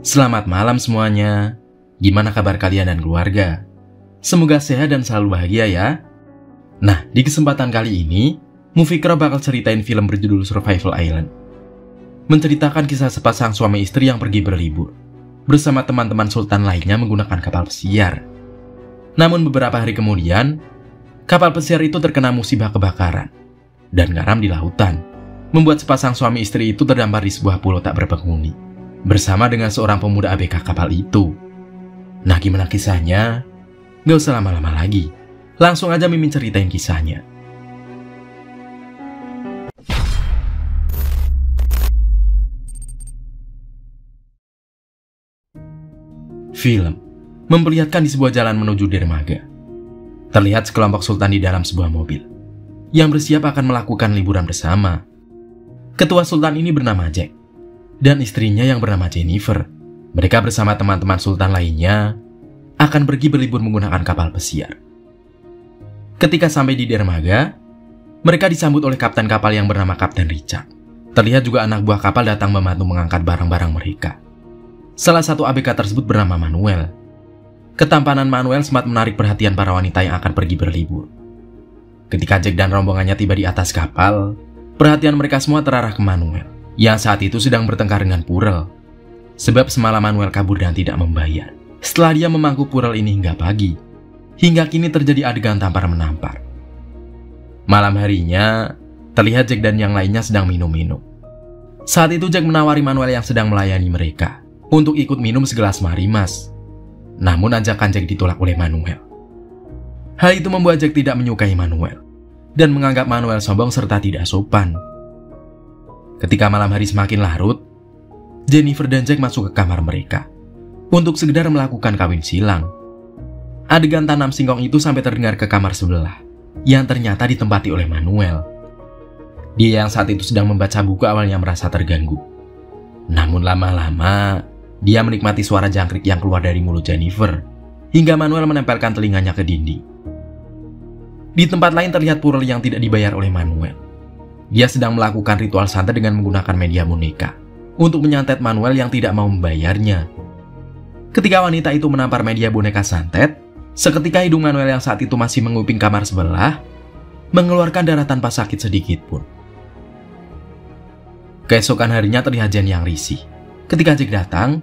Selamat malam semuanya. Gimana kabar kalian dan keluarga? Semoga sehat dan selalu bahagia ya. Nah, di kesempatan kali ini, Mufikra bakal ceritain film berjudul Survival Island. Menceritakan kisah sepasang suami istri yang pergi berlibur bersama teman-teman sultan lainnya menggunakan kapal pesiar. Namun beberapa hari kemudian, kapal pesiar itu terkena musibah kebakaran dan garam di lautan, membuat sepasang suami istri itu terdampar di sebuah pulau tak berpenghuni bersama dengan seorang pemuda ABK kapal itu. Nah, gimana kisahnya? Gak usah lama-lama lagi, langsung aja Mimin ceritain kisahnya. Film memperlihatkan di sebuah jalan menuju dermaga. Terlihat sekelompok sultan di dalam sebuah mobil yang bersiap akan melakukan liburan bersama. Ketua sultan ini bernama Jack dan istrinya yang bernama Jennifer. Mereka bersama teman-teman sultan lainnya akan pergi berlibur menggunakan kapal pesiar. Ketika sampai di dermaga, mereka disambut oleh kapten kapal yang bernama Kapten Richard. Terlihat juga anak buah kapal datang membantu mengangkat barang-barang mereka. Salah satu ABK tersebut bernama Manuel. Ketampanan Manuel sempat menarik perhatian para wanita yang akan pergi berlibur. Ketika Jack dan rombongannya tiba di atas kapal, perhatian mereka semua terarah ke Manuel, yang saat itu sedang bertengkar dengan Purel. Sebab semalam Manuel kabur dan tidak membayar. Setelah dia memangku Purel ini hingga pagi, hingga kini terjadi adegan tampar-menampar. Malam harinya, terlihat Jack dan yang lainnya sedang minum-minum. Saat itu Jack menawari Manuel yang sedang melayani mereka untuk ikut minum segelas marimas. Namun ajakan Jack ditolak oleh Manuel. Hal itu membuat Jack tidak menyukai Manuel dan menganggap Manuel sombong serta tidak sopan. Ketika malam hari semakin larut, Jennifer dan Jack masuk ke kamar mereka untuk sekedar melakukan kawin silang. Adegan tanam singkong itu sampai terdengar ke kamar sebelah yang ternyata ditempati oleh Manuel. Dia yang saat itu sedang membaca buku awalnya merasa terganggu. Namun lama-lama, dia menikmati suara jangkrik yang keluar dari mulut Jennifer, hingga Manuel menempelkan telinganya ke dinding. Di tempat lain terlihat Purel yang tidak dibayar oleh Manuel. Dia sedang melakukan ritual santet dengan menggunakan media boneka untuk menyantet Manuel yang tidak mau membayarnya. Ketika wanita itu menampar media boneka santet, seketika hidung Manuel yang saat itu masih menguping kamar sebelah mengeluarkan darah tanpa sakit sedikit pun. Keesokan harinya terlihat Jen yang risih. Ketika Jack datang,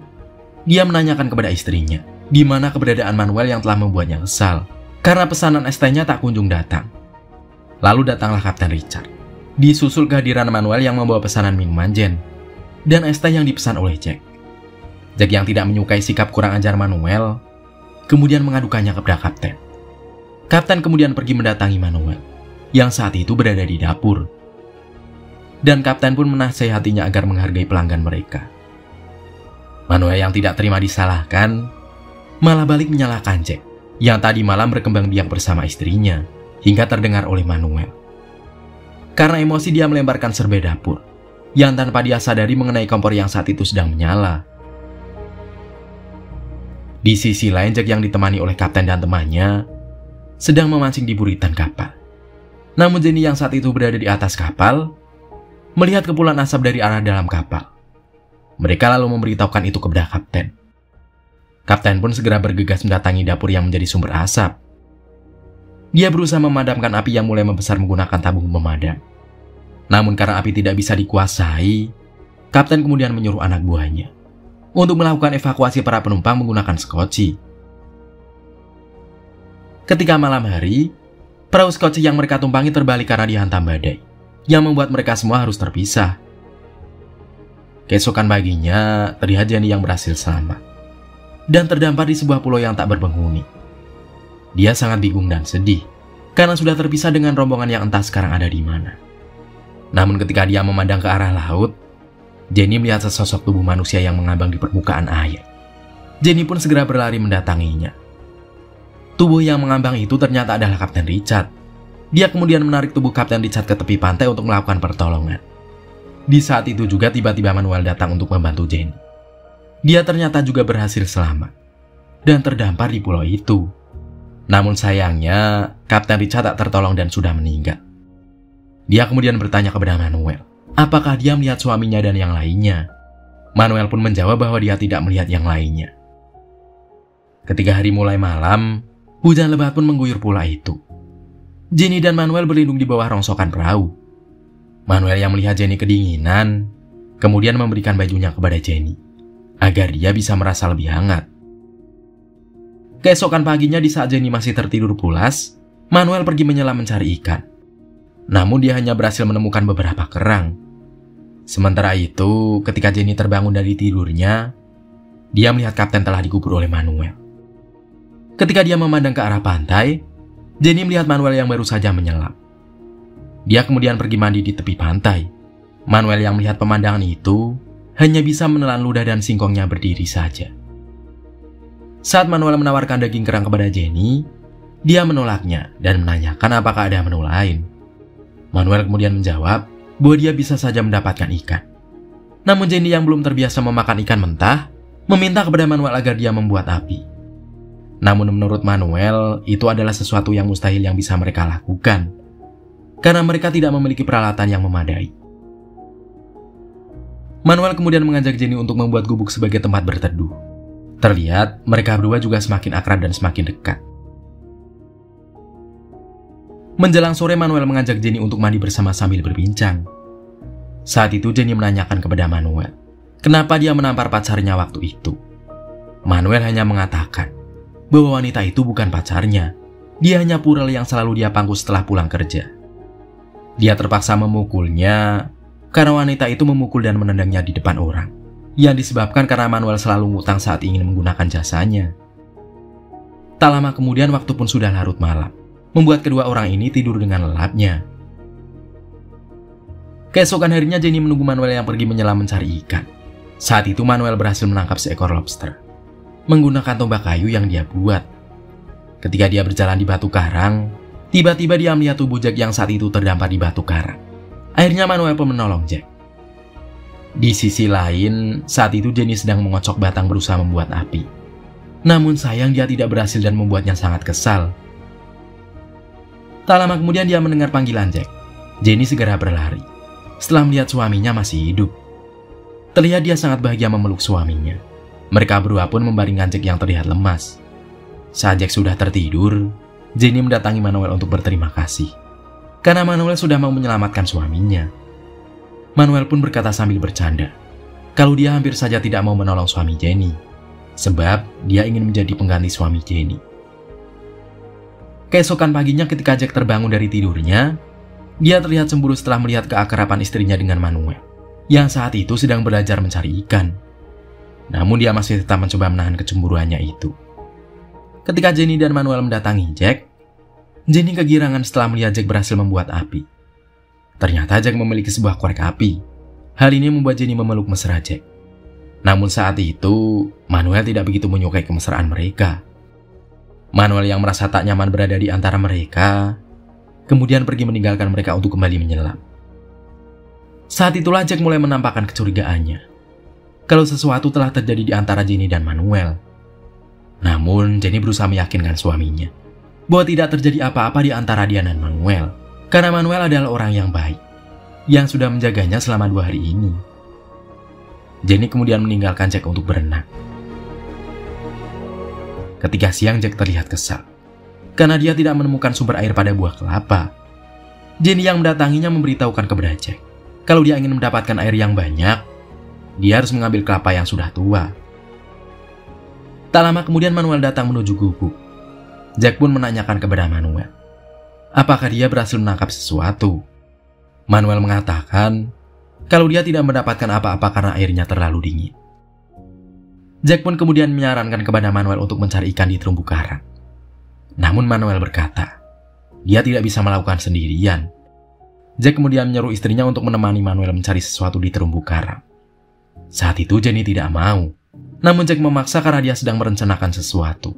dia menanyakan kepada istrinya di mana keberadaan Manuel yang telah membuatnya kesal karena pesanan es tehnya tak kunjung datang. Lalu datanglah Kapten Richard. Disusul kehadiran Manuel yang membawa pesanan minuman Jen dan es teh yang dipesan oleh Jack. Jack yang tidak menyukai sikap kurang ajar Manuel kemudian mengadukannya kepada Kapten. Kapten kemudian pergi mendatangi Manuel yang saat itu berada di dapur. Dan Kapten pun menasihatinya agar menghargai pelanggan mereka. Manuel yang tidak terima disalahkan malah balik menyalahkan Jack yang tadi malam berkembang biak bersama istrinya hingga terdengar oleh Manuel. Karena emosi dia melemparkan serbet dapur yang tanpa dia sadari mengenai kompor yang saat itu sedang menyala. Di sisi lain, Jack yang ditemani oleh Kapten dan temannya sedang memancing di buritan kapal. Namun Jenny yang saat itu berada di atas kapal melihat kepulan asap dari arah dalam kapal. Mereka lalu memberitahukan itu kepada Kapten. Kapten pun segera bergegas mendatangi dapur yang menjadi sumber asap. Dia berusaha memadamkan api yang mulai membesar menggunakan tabung pemadam. Namun karena api tidak bisa dikuasai, Kapten kemudian menyuruh anak buahnya untuk melakukan evakuasi para penumpang menggunakan skoci. Ketika malam hari, perahu skoci yang mereka tumpangi terbalik karena dihantam badai, yang membuat mereka semua harus terpisah. Keesokan paginya, terlihat Jenny yang berhasil selamat dan terdampar di sebuah pulau yang tak berpenghuni. Dia sangat bingung dan sedih karena sudah terpisah dengan rombongan yang entah sekarang ada di mana. Namun ketika dia memandang ke arah laut, Jenny melihat sesosok tubuh manusia yang mengambang di permukaan air. Jenny pun segera berlari mendatanginya. Tubuh yang mengambang itu ternyata adalah Kapten Richard. Dia kemudian menarik tubuh Kapten Richard ke tepi pantai untuk melakukan pertolongan. Di saat itu juga tiba-tiba Manuel datang untuk membantu Jenny. Dia ternyata juga berhasil selamat dan terdampar di pulau itu. Namun sayangnya, Kapten Richard tak tertolong dan sudah meninggal. Dia kemudian bertanya kepada Manuel, apakah dia melihat suaminya dan yang lainnya. Manuel pun menjawab bahwa dia tidak melihat yang lainnya. Ketika hari mulai malam, hujan lebat pun mengguyur pula itu. Jenny dan Manuel berlindung di bawah rongsokan perahu. Manuel yang melihat Jenny kedinginan, kemudian memberikan bajunya kepada Jenny, agar dia bisa merasa lebih hangat. Keesokan paginya di saat Jenny masih tertidur pulas, Manuel pergi menyelam mencari ikan. Namun dia hanya berhasil menemukan beberapa kerang. Sementara itu, ketika Jenny terbangun dari tidurnya, dia melihat kapten telah dikubur oleh Manuel. Ketika dia memandang ke arah pantai, Jenny melihat Manuel yang baru saja menyelam. Dia kemudian pergi mandi di tepi pantai. Manuel yang melihat pemandangan itu hanya bisa menelan ludah dan singkongnya berdiri saja. Saat Manuel menawarkan daging kerang kepada Jenny, dia menolaknya dan menanyakan apakah ada menu lain. Manuel kemudian menjawab bahwa dia bisa saja mendapatkan ikan. Namun Jenny yang belum terbiasa memakan ikan mentah, meminta kepada Manuel agar dia membuat api. Namun menurut Manuel, itu adalah sesuatu yang mustahil yang bisa mereka lakukan, karena mereka tidak memiliki peralatan yang memadai. Manuel kemudian mengajak Jenny untuk membuat gubuk sebagai tempat berteduh. Terlihat mereka berdua juga semakin akrab dan semakin dekat. Menjelang sore, Manuel mengajak Jenny untuk mandi bersama sambil berbincang. Saat itu Jenny menanyakan kepada Manuel, kenapa dia menampar pacarnya waktu itu. Manuel hanya mengatakan bahwa wanita itu bukan pacarnya. Dia hanya purel yang selalu dia pangku setelah pulang kerja. Dia terpaksa memukulnya karena wanita itu memukul dan menendangnya di depan orang, yang disebabkan karena Manuel selalu ngutang saat ingin menggunakan jasanya. Tak lama kemudian waktu pun sudah larut malam, membuat kedua orang ini tidur dengan lelapnya. Keesokan harinya Jenny menunggu Manuel yang pergi menyelam mencari ikan. Saat itu Manuel berhasil menangkap seekor lobster menggunakan tombak kayu yang dia buat. Ketika dia berjalan di batu karang, tiba-tiba dia melihat tubuh Jack yang saat itu terdampar di batu karang. Akhirnya Manuel pun menolong Jack. Di sisi lain, saat itu Jenny sedang mengocok batang berusaha membuat api. Namun sayang dia tidak berhasil dan membuatnya sangat kesal. Tak lama kemudian dia mendengar panggilan Jack. Jenny segera berlari setelah melihat suaminya masih hidup. Terlihat dia sangat bahagia memeluk suaminya. Mereka berdua pun membaringkan Jack yang terlihat lemas. Saat Jack sudah tertidur, Jenny mendatangi Manuel untuk berterima kasih, karena Manuel sudah mau menyelamatkan suaminya. Manuel pun berkata sambil bercanda, kalau dia hampir saja tidak mau menolong suami Jenny, sebab dia ingin menjadi pengganti suami Jenny. Keesokan paginya ketika Jack terbangun dari tidurnya, dia terlihat cemburu setelah melihat keakraban istrinya dengan Manuel, yang saat itu sedang belajar mencari ikan. Namun dia masih tetap mencoba menahan kecemburuannya itu. Ketika Jenny dan Manuel mendatangi Jack, Jenny kegirangan setelah melihat Jack berhasil membuat api. Ternyata Jack memiliki sebuah korek api. Hal ini membuat Jenny memeluk mesra Jack. Namun saat itu, Manuel tidak begitu menyukai kemesraan mereka. Manuel yang merasa tak nyaman berada di antara mereka, kemudian pergi meninggalkan mereka untuk kembali menyelam. Saat itulah Jack mulai menampakkan kecurigaannya kalau sesuatu telah terjadi di antara Jenny dan Manuel. Namun Jenny berusaha meyakinkan suaminya bahwa tidak terjadi apa-apa di antara dia dan Manuel, karena Manuel adalah orang yang baik yang sudah menjaganya selama 2 hari ini. Jenny kemudian meninggalkan Jack untuk berenang. Ketika siang, Jack terlihat kesal karena dia tidak menemukan sumber air pada buah kelapa. Jenny yang mendatanginya memberitahukan kepada Jack kalau dia ingin mendapatkan air yang banyak, dia harus mengambil kelapa yang sudah tua. Tak lama kemudian Manuel datang menuju gubuk. Jack pun menanyakan kepada Manuel, apakah dia berhasil menangkap sesuatu. Manuel mengatakan kalau dia tidak mendapatkan apa-apa karena airnya terlalu dingin. Jack pun kemudian menyarankan kepada Manuel untuk mencari ikan di terumbu karang. Namun Manuel berkata, dia tidak bisa melakukan sendirian. Jack kemudian menyuruh istrinya untuk menemani Manuel mencari sesuatu di terumbu karang. Saat itu Jenny tidak mau, namun Jack memaksa karena dia sedang merencanakan sesuatu.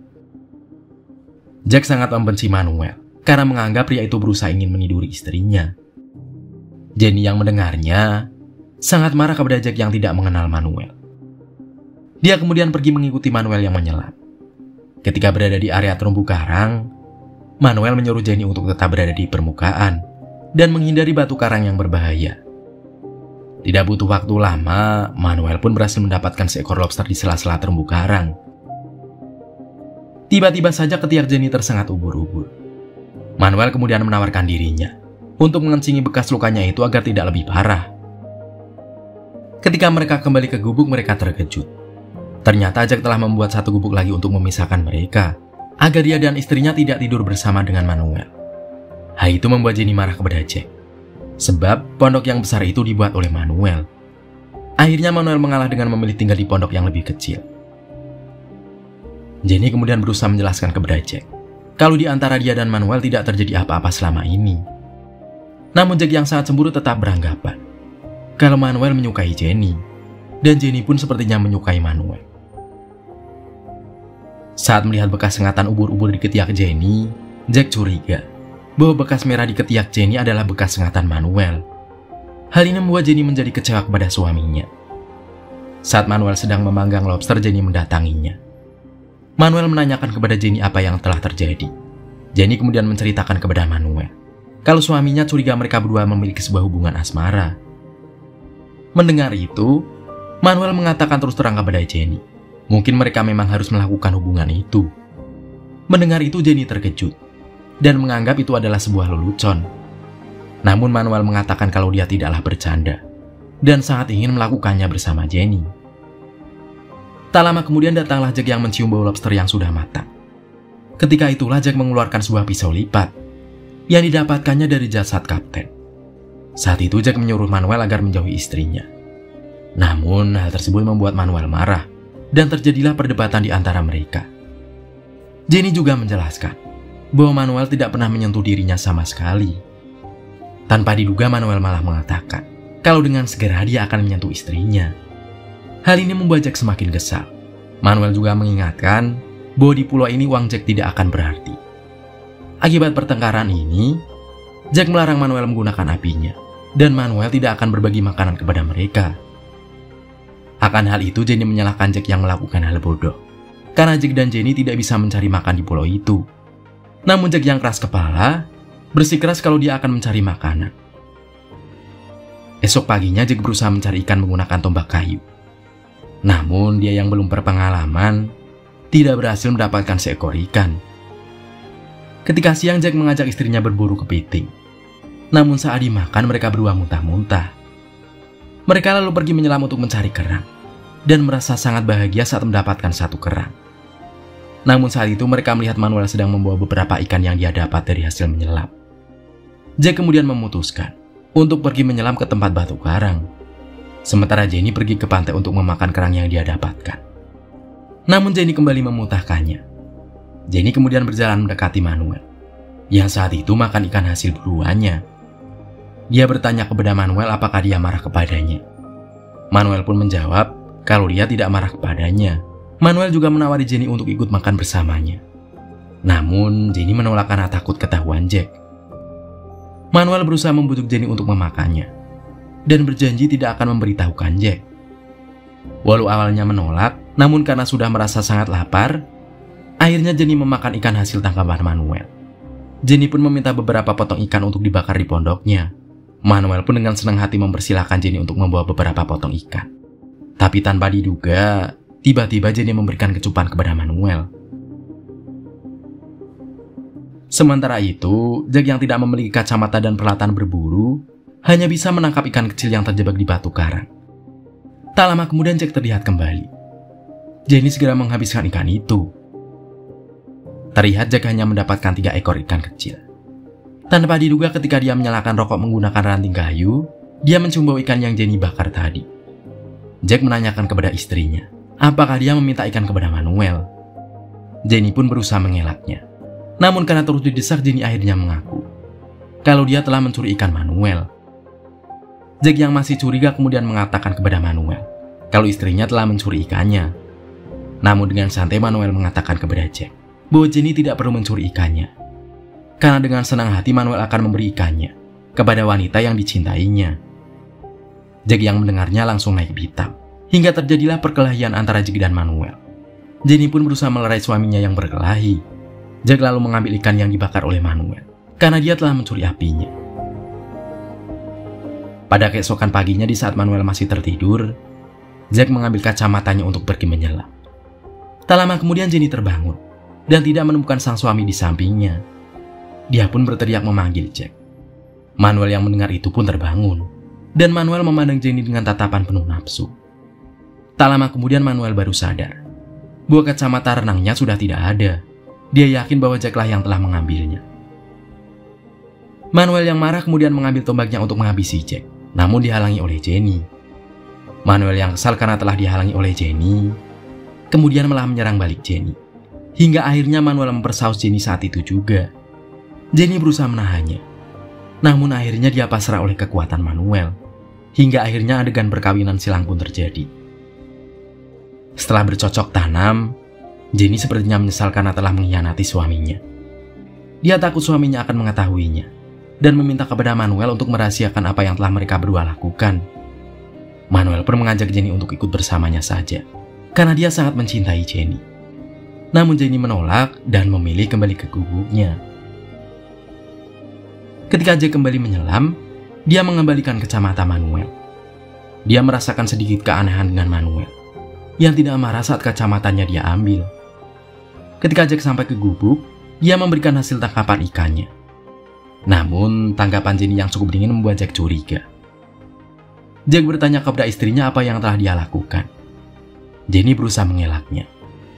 Jack sangat membenci Manuel karena menganggap pria itu berusaha ingin meniduri istrinya. Jenny yang mendengarnya sangat marah kepada Jack yang tidak mengenal Manuel. Dia kemudian pergi mengikuti Manuel yang menyelam. Ketika berada di area terumbu karang, Manuel menyuruh Jenny untuk tetap berada di permukaan dan menghindari batu karang yang berbahaya. Tidak butuh waktu lama, Manuel pun berhasil mendapatkan seekor lobster di sela-sela terumbu karang. Tiba-tiba saja ketiak Jenny tersengat ubur-ubur. Manuel kemudian menawarkan dirinya untuk mengencingi bekas lukanya itu agar tidak lebih parah. Ketika mereka kembali ke gubuk, mereka terkejut. Ternyata Jack telah membuat satu gubuk lagi untuk memisahkan mereka, agar dia dan istrinya tidak tidur bersama dengan Manuel. Hal itu membuat Jenny marah kepada Jack, sebab pondok yang besar itu dibuat oleh Manuel. Akhirnya Manuel mengalah dengan memilih tinggal di pondok yang lebih kecil. Jenny kemudian berusaha menjelaskan kepada Jack kalau di antara dia dan Manuel tidak terjadi apa-apa selama ini. Namun Jack yang sangat cemburu tetap beranggapan kalau Manuel menyukai Jenny, dan Jenny pun sepertinya menyukai Manuel. Saat melihat bekas sengatan ubur-ubur di ketiak Jenny, Jack curiga bahwa bekas merah di ketiak Jenny adalah bekas sengatan Manuel. Hal ini membuat Jenny menjadi kecewa kepada suaminya. Saat Manuel sedang memanggang lobster, Jenny mendatanginya. Manuel menanyakan kepada Jenny apa yang telah terjadi. Jenny kemudian menceritakan kepada Manuel kalau suaminya curiga mereka berdua memiliki sebuah hubungan asmara. Mendengar itu, Manuel mengatakan terus terang kepada Jenny, mungkin mereka memang harus melakukan hubungan itu. Mendengar itu Jenny terkejut dan menganggap itu adalah sebuah lelucon. Namun Manuel mengatakan kalau dia tidaklah bercanda dan sangat ingin melakukannya bersama Jenny. Tak lama kemudian datanglah Jack yang mencium bau lobster yang sudah matang. Ketika itulah Jack mengeluarkan sebuah pisau lipat yang didapatkannya dari jasad kapten. Saat itu Jack menyuruh Manuel agar menjauhi istrinya. Namun hal tersebut membuat Manuel marah dan terjadilah perdebatan di antara mereka. Jenny juga menjelaskan bahwa Manuel tidak pernah menyentuh dirinya sama sekali. Tanpa diduga Manuel malah mengatakan kalau dengan segera dia akan menyentuh istrinya. Hal ini membuat Jack semakin kesal. Manuel juga mengingatkan bahwa di pulau ini uang Jack tidak akan berarti. Akibat pertengkaran ini, Jack melarang Manuel menggunakan apinya, dan Manuel tidak akan berbagi makanan kepada mereka. Akan hal itu, Jenny menyalahkan Jack yang melakukan hal bodoh, karena Jack dan Jenny tidak bisa mencari makan di pulau itu. Namun Jack yang keras kepala, bersikeras kalau dia akan mencari makanan. Esok paginya Jack berusaha mencari ikan menggunakan tombak kayu. Namun dia yang belum berpengalaman, tidak berhasil mendapatkan seekor ikan. Ketika siang Jack mengajak istrinya berburu kepiting. Namun saat dimakan mereka berdua muntah-muntah. Mereka lalu pergi menyelam untuk mencari kerang, dan merasa sangat bahagia saat mendapatkan satu kerang. Namun saat itu mereka melihat Manuel sedang membawa beberapa ikan yang dia dapat dari hasil menyelam. Jack kemudian memutuskan untuk pergi menyelam ke tempat batu karang. Sementara Jenny pergi ke pantai untuk memakan kerang yang dia dapatkan. Namun Jenny kembali memuntahkannya. Jenny kemudian berjalan mendekati Manuel, yang saat itu makan ikan hasil buruannya. Dia bertanya kepada Manuel apakah dia marah kepadanya. Manuel pun menjawab kalau dia tidak marah kepadanya. Manuel juga menawari Jenny untuk ikut makan bersamanya. Namun Jenny menolak karena takut ketahuan Jack. Manuel berusaha membujuk Jenny untuk memakannya, dan berjanji tidak akan memberitahukan Jack. Walau awalnya menolak, namun karena sudah merasa sangat lapar, akhirnya Jenny memakan ikan hasil tangkapan Manuel. Jenny pun meminta beberapa potong ikan untuk dibakar di pondoknya. Manuel pun dengan senang hati mempersilahkan Jenny untuk membawa beberapa potong ikan. Tapi tanpa diduga, tiba-tiba Jenny memberikan kecupan kepada Manuel. Sementara itu, Jack yang tidak memiliki kacamata dan peralatan berburu, hanya bisa menangkap ikan kecil yang terjebak di batu karang. Tak lama kemudian Jack terlihat kembali. Jenny segera menghabiskan ikan itu. Terlihat Jack hanya mendapatkan 3 ekor ikan kecil. Tanpa diduga ketika dia menyalakan rokok menggunakan ranting kayu, dia mencium bau ikan yang Jenny bakar tadi. Jack menanyakan kepada istrinya, apakah dia meminta ikan kepada Manuel. Jenny pun berusaha mengelaknya. Namun karena terus didesak, Jenny akhirnya mengaku kalau dia telah mencuri ikan Manuel. Jack yang masih curiga kemudian mengatakan kepada Manuel kalau istrinya telah mencuri ikannya. Namun dengan santai Manuel mengatakan kepada Jack bahwa Jenny tidak perlu mencuri ikannya, karena dengan senang hati Manuel akan memberi ikannya kepada wanita yang dicintainya. Jack yang mendengarnya langsung naik pitam, hingga terjadilah perkelahian antara Jack dan Manuel. Jenny pun berusaha melerai suaminya yang berkelahi. Jack lalu mengambil ikan yang dibakar oleh Manuel, karena dia telah mencuri apinya. Pada keesokan paginya di saat Manuel masih tertidur, Jack mengambil kacamatanya untuk pergi menyelam. Tak lama kemudian Jenny terbangun dan tidak menemukan sang suami di sampingnya. Dia pun berteriak memanggil Jack. Manuel yang mendengar itu pun terbangun, dan Manuel memandang Jenny dengan tatapan penuh nafsu. Tak lama kemudian Manuel baru sadar bahwa kacamata renangnya sudah tidak ada. Dia yakin bahwa Jack lah yang telah mengambilnya. Manuel yang marah kemudian mengambil tombaknya untuk menghabisi Jack, namun dihalangi oleh Jenny. Manuel yang kesal karena telah dihalangi oleh Jenny, kemudian malah menyerang balik Jenny. Hingga akhirnya Manuel mempersaus Jenny saat itu juga. Jenny berusaha menahannya, namun akhirnya dia pasrah oleh kekuatan Manuel. Hingga akhirnya adegan perkawinan silang pun terjadi. Setelah bercocok tanam, Jenny sepertinya menyesal karena telah mengkhianati suaminya. Dia takut suaminya akan mengetahuinya dan meminta kepada Manuel untuk merahasiakan apa yang telah mereka berdua lakukan. Manuel pun mengajak Jenny untuk ikut bersamanya saja, karena dia sangat mencintai Jenny. Namun Jenny menolak dan memilih kembali ke gubuknya. Ketika Jack kembali menyelam, dia mengembalikan kacamata Manuel. Dia merasakan sedikit keanehan dengan Manuel, yang tidak marah saat kacamatanya dia ambil. Ketika Jack sampai ke gubuk, dia memberikan hasil tangkapan ikannya. Namun, tanggapan Jenny yang cukup dingin membuat Jack curiga. Jack bertanya kepada istrinya apa yang telah dia lakukan. Jenny berusaha mengelaknya,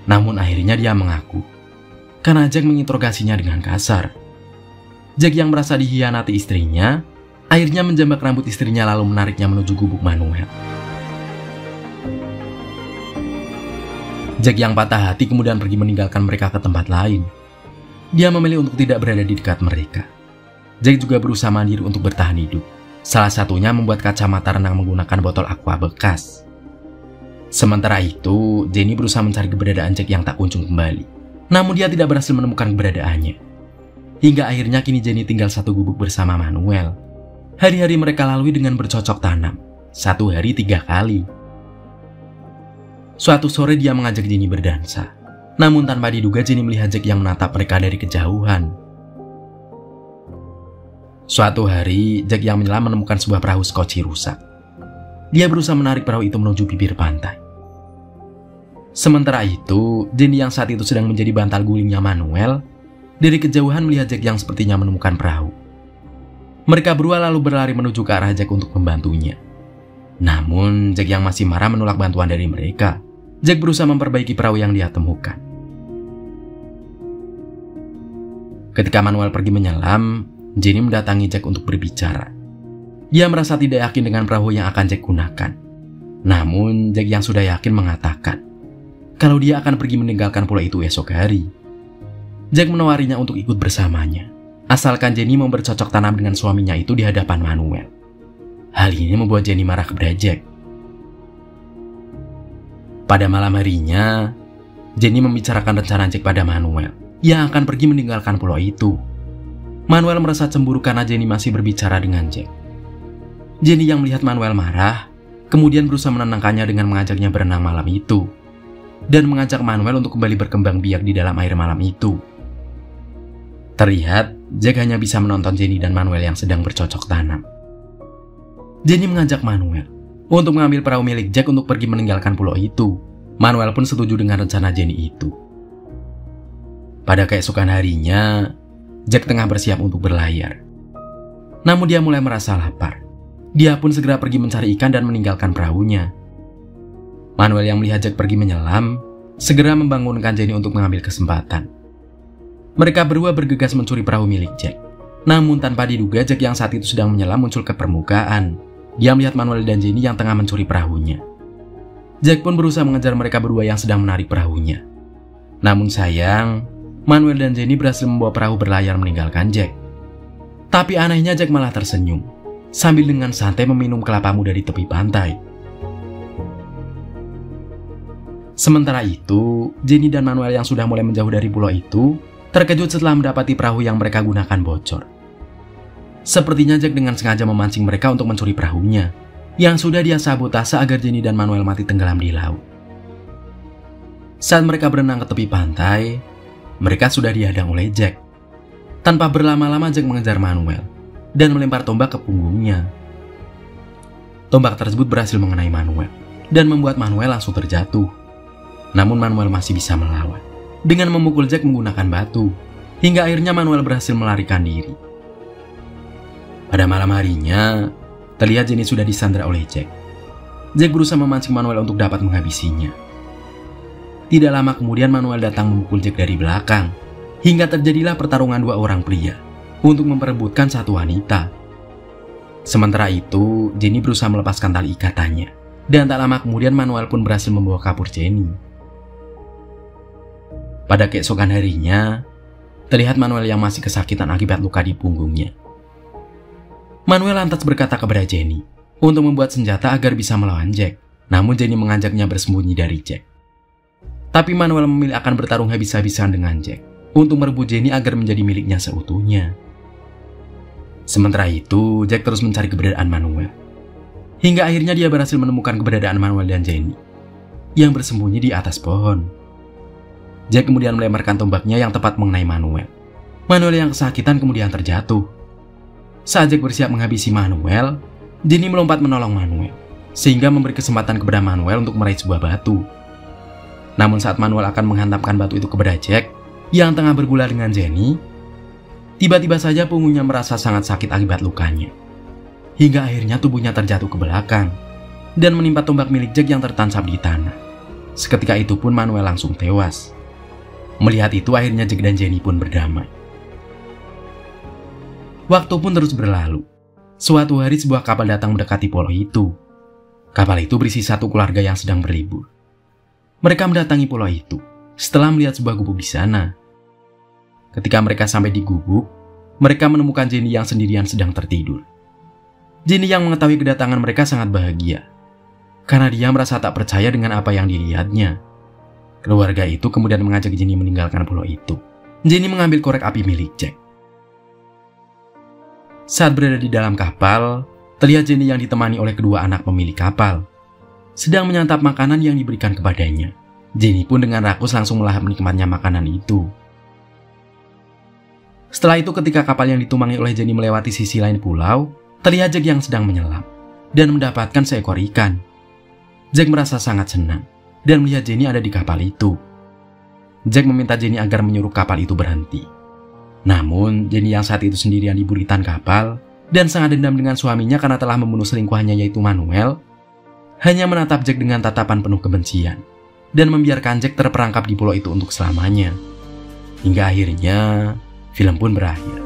namun akhirnya dia mengaku, karena Jack menginterogasinya dengan kasar. Jack yang merasa dikhianati istrinya, akhirnya menjambak rambut istrinya lalu menariknya menuju gubuk Manuel. Jack yang patah hati kemudian pergi meninggalkan mereka ke tempat lain. Dia memilih untuk tidak berada di dekat mereka. Jack juga berusaha mandiri untuk bertahan hidup. Salah satunya membuat kacamata renang menggunakan botol aqua bekas. Sementara itu, Jenny berusaha mencari keberadaan Jack yang tak kunjung kembali. Namun dia tidak berhasil menemukan keberadaannya. Hingga akhirnya kini Jenny tinggal satu gubuk bersama Manuel. Hari-hari mereka lalui dengan bercocok tanam. 1 hari 3 kali. Suatu sore dia mengajak Jenny berdansa. Namun tanpa diduga Jenny melihat Jack yang menatap mereka dari kejauhan. Suatu hari, Jack yang menyelam menemukan sebuah perahu skoci rusak. Dia berusaha menarik perahu itu menuju bibir pantai. Sementara itu, Jenny yang saat itu sedang menjadi bantal gulingnya Manuel, dari kejauhan melihat Jack yang sepertinya menemukan perahu. Mereka berdua lalu berlari menuju ke arah Jack untuk membantunya. Namun, Jack yang masih marah menolak bantuan dari mereka. Jack berusaha memperbaiki perahu yang dia temukan. Ketika Manuel pergi menyelam, Jenny mendatangi Jack untuk berbicara. Dia merasa tidak yakin dengan perahu yang akan Jack gunakan. Namun, Jack yang sudah yakin mengatakan kalau dia akan pergi meninggalkan pulau itu esok hari. Jack menawarinya untuk ikut bersamanya, asalkan Jenny mau bercocok tanam dengan suaminya itu di hadapan Manuel. Hal ini membuat Jenny marah kepada Jack. Pada malam harinya, Jenny membicarakan rencana Jack pada Manuel yang akan pergi meninggalkan pulau itu. Manuel merasa cemburu karena Jenny masih berbicara dengan Jack. Jenny yang melihat Manuel marah, kemudian berusaha menenangkannya dengan mengajaknya berenang malam itu, dan mengajak Manuel untuk kembali berkembang biak di dalam air malam itu. Terlihat, Jack hanya bisa menonton Jenny dan Manuel yang sedang bercocok tanam. Jenny mengajak Manuel untuk mengambil perahu milik Jack untuk pergi meninggalkan pulau itu. Manuel pun setuju dengan rencana Jenny itu. Pada keesokan harinya, Jack tengah bersiap untuk berlayar. Namun dia mulai merasa lapar. Dia pun segera pergi mencari ikan dan meninggalkan perahunya. Manuel yang melihat Jack pergi menyelam, segera membangunkan Jenny untuk mengambil kesempatan. Mereka berdua bergegas mencuri perahu milik Jack. Namun tanpa diduga Jack yang saat itu sedang menyelam muncul ke permukaan. Dia melihat Manuel dan Jenny yang tengah mencuri perahunya. Jack pun berusaha mengejar mereka berdua yang sedang menarik perahunya. Namun sayang, Manuel dan Jenny berhasil membawa perahu berlayar meninggalkan Jack. Tapi anehnya Jack malah tersenyum, sambil dengan santai meminum kelapa muda di tepi pantai. Sementara itu, Jenny dan Manuel yang sudah mulai menjauh dari pulau itu, terkejut setelah mendapati perahu yang mereka gunakan bocor. Sepertinya Jack dengan sengaja memancing mereka untuk mencuri perahunya, yang sudah dia sabotase agar Jenny dan Manuel mati tenggelam di laut. Saat mereka berenang ke tepi pantai, mereka sudah dihadang oleh Jack. Tanpa berlama-lama Jack mengejar Manuel dan melempar tombak ke punggungnya. tombak tersebut berhasil mengenai Manuel dan membuat Manuel langsung terjatuh. Namun Manuel masih bisa melawan dengan memukul Jack menggunakan batu, hingga akhirnya Manuel berhasil melarikan diri. Pada malam harinya, terlihat Jenny sudah disandra oleh Jack. Jack berusaha memancing Manuel untuk dapat menghabisinya. Tidak lama kemudian Manuel datang memukul Jack dari belakang, hingga terjadilah pertarungan dua orang pria untuk memperebutkan satu wanita. Sementara itu, Jenny berusaha melepaskan tali ikatannya, dan tak lama kemudian Manuel pun berhasil membawa kabur Jenny. Pada keesokan harinya, terlihat Manuel yang masih kesakitan akibat luka di punggungnya. Manuel lantas berkata kepada Jenny untuk membuat senjata agar bisa melawan Jack, namun Jenny mengajaknya bersembunyi dari Jack. Tapi Manuel memilih akan bertarung habis-habisan dengan Jack untuk merebut Jenny agar menjadi miliknya seutuhnya. Sementara itu, Jack terus mencari keberadaan Manuel, hingga akhirnya dia berhasil menemukan keberadaan Manuel dan Jenny yang bersembunyi di atas pohon. Jack kemudian melemparkan tombaknya yang tepat mengenai Manuel. Manuel yang kesakitan kemudian terjatuh. Saat Jack bersiap menghabisi Manuel, Jenny melompat menolong Manuel, sehingga memberi kesempatan kepada Manuel untuk meraih sebuah batu. Namun saat Manuel akan menghantamkan batu itu kepada Jack yang tengah bergulat dengan Jenny, tiba-tiba saja punggungnya merasa sangat sakit akibat lukanya, hingga akhirnya tubuhnya terjatuh ke belakang dan menimpa tombak milik Jack yang tertancap di tanah. Seketika itu pun Manuel langsung tewas. Melihat itu akhirnya Jack dan Jenny pun berdamai. Waktu pun terus berlalu. Suatu hari sebuah kapal datang mendekati pulau itu. Kapal itu berisi satu keluarga yang sedang berlibur. Mereka mendatangi pulau itu setelah melihat sebuah gubuk di sana. Ketika mereka sampai di gubuk, mereka menemukan Jenny yang sendirian sedang tertidur. Jenny yang mengetahui kedatangan mereka sangat bahagia, karena dia merasa tak percaya dengan apa yang dilihatnya. Keluarga itu kemudian mengajak Jenny meninggalkan pulau itu. Jenny mengambil korek api milik Jack. Saat berada di dalam kapal, terlihat Jenny yang ditemani oleh kedua anak pemilik kapal sedang menyantap makanan yang diberikan kepadanya. Jenny pun dengan rakus langsung melahap nikmatnya makanan itu. Setelah itu ketika kapal yang ditumpangi oleh Jenny melewati sisi lain pulau, terlihat Jack yang sedang menyelam dan mendapatkan seekor ikan. Jack merasa sangat senang dan melihat Jenny ada di kapal itu. Jack meminta Jenny agar menyuruh kapal itu berhenti. Namun, Jenny yang saat itu sendirian di buritan kapal dan sangat dendam dengan suaminya karena telah membunuh selingkuhannya yaitu Manuel, hanya menatap Jack dengan tatapan penuh kebencian dan membiarkan Jack terperangkap di pulau itu untuk selamanya. Hingga akhirnya, film pun berakhir.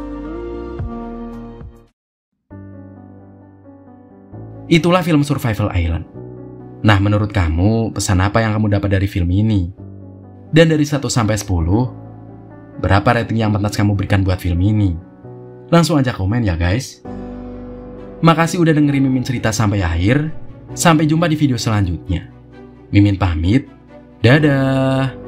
Itulah film Survival Island. Nah, menurut kamu, pesan apa yang kamu dapat dari film ini? Dan dari 1 sampai 10, berapa rating yang pantas kamu berikan buat film ini? Langsung aja komen ya guys. Makasih udah dengerin Mimin cerita sampai akhir. Sampai jumpa di video selanjutnya. Mimin pamit. Dadah.